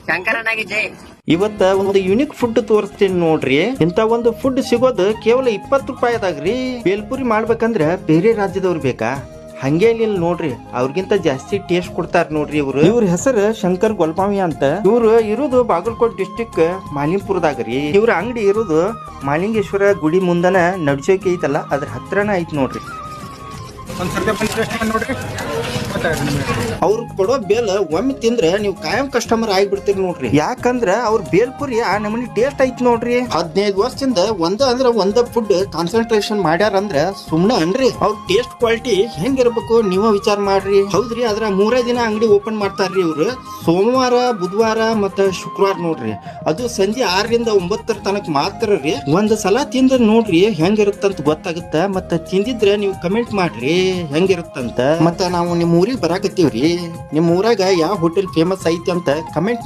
ಶಂಕರನಾಗಿ ಜೈ. ಇವತ್ತ ಒಂದು unique food ತೋರಿಸ್ತೀನಿ ನೋಡ್ರಿ. ಇಂತ ಒಂದು ಫುಡ್ ಸಿಗೋದು ಕೇವಲ 20 ರೂಪಾಯಿದಾಗ್ರಿ. ಬೇಲ್ಪುರಿ ಮಾಡ್ಬೇಕಂದ್ರ ಬೇರೆ ರಾಜ್ಯದವ್ರು ಬೇಕಾ? ಹಂಗೇನಿಲ್ಲ ನೋಡ್ರಿ, ಅವ್ರಿಗಿಂತ ಜಾಸ್ತಿ ಟೇಸ್ಟ್ ಕೊಡ್ತಾರ ನೋಡ್ರಿ. ಇವ್ರ ಹೆಸರು ಶಂಕರ್ ಗೋಲ್ಮಾವಿ ಅಂತ. ಇವ್ರು ಇರೋದು ಬಾಗಲಕೋಟ್ ಡಿಸ್ಟಿಕ್ ಮಾಲಿಂಪುರದಾಗ್ರಿ. ಇವ್ರ ಅಂಗಡಿ ಇರೋದು ಮಾಲಿಂಗೇಶ್ವರ ಗುಡಿ ಮುಂದನ ನಡ್ಸೋಕೆ ಐತಲ್ಲ, ಅದ್ರ ಹತ್ರನ ಐತ್ ನೋಡ್ರಿ. ಅವ್ರು ಕೊಡೋ ಬೇಲ್ ಒಮ್ಮೆ ತಿಂದ್ರೆ ನೀವು ಕಾಯಂ ಕಸ್ಟಮರ್ ಆಗಿಬಿಡ್ತೀರಿ ನೋಡ್ರಿ. ಯಾಕಂದ್ರ ಅವ್ರ ಬೇಲ್ಪುರಿ ಆ ನಮನಿ ಟೇಸ್ಟ್ ಐತ್ ನೋಡ್ರಿ. 15 ವರ್ಷದಿಂದ ಒಂದ ಫುಡ್ ಕಾನ್ಸಂಟ್ರೇಷನ್ ಮಾಡ್ಯಾರ ಅಂದ್ರ ಸುಮ್ನ ಅನ್ರಿ. ಅವ್ರ ಟೇಸ್ಟ್ ಕ್ವಾಲಿಟಿ ಹೆಂಗಿರ್ಬೇಕು ನೀವ ವಿಚಾರ ಮಾಡ್ರಿ. ಹೌದ್ರಿ, ಅದ್ರ 3 ದಿನ ಅಂಗಡಿ ಓಪನ್ ಮಾಡ್ತಾರ್ರಿ ಇವ್ರು. ಸೋಮವಾರ, ಬುಧವಾರ ಮತ್ತ ಶುಕ್ರವಾರ ನೋಡ್ರಿ. ಅದು ಸಂಜೆ 6 ರಿಂದ 9 ತನಕ ಮಾತ್ರ ರೀ. ಒಂದ್ ಸಲ ತಿಂದ್ರ ನೋಡ್ರಿ ಹೆಂಗಿರುತ್ತಂತ ಗೊತ್ತಾಗುತ್ತ. ಮತ್ತ ತಿಂದಿದ್ರೆ ನೀವು ಕಮೆಂಟ್ ಮಾಡ್ರಿ ಹೆಂಗಿರುತ್ತಂತ. ಮತ್ತ ನಾವು ನಿಮ್ ಊರಿಗೆ ಬರಾಕತ್ತೀವ್ರಿ. ನಿಮ್ ಊರಾಗ ಯಾವ ಹೋಟೆಲ್ ಫೇಮಸ್ ಐತಿ ಅಂತ ಕಮೆಂಟ್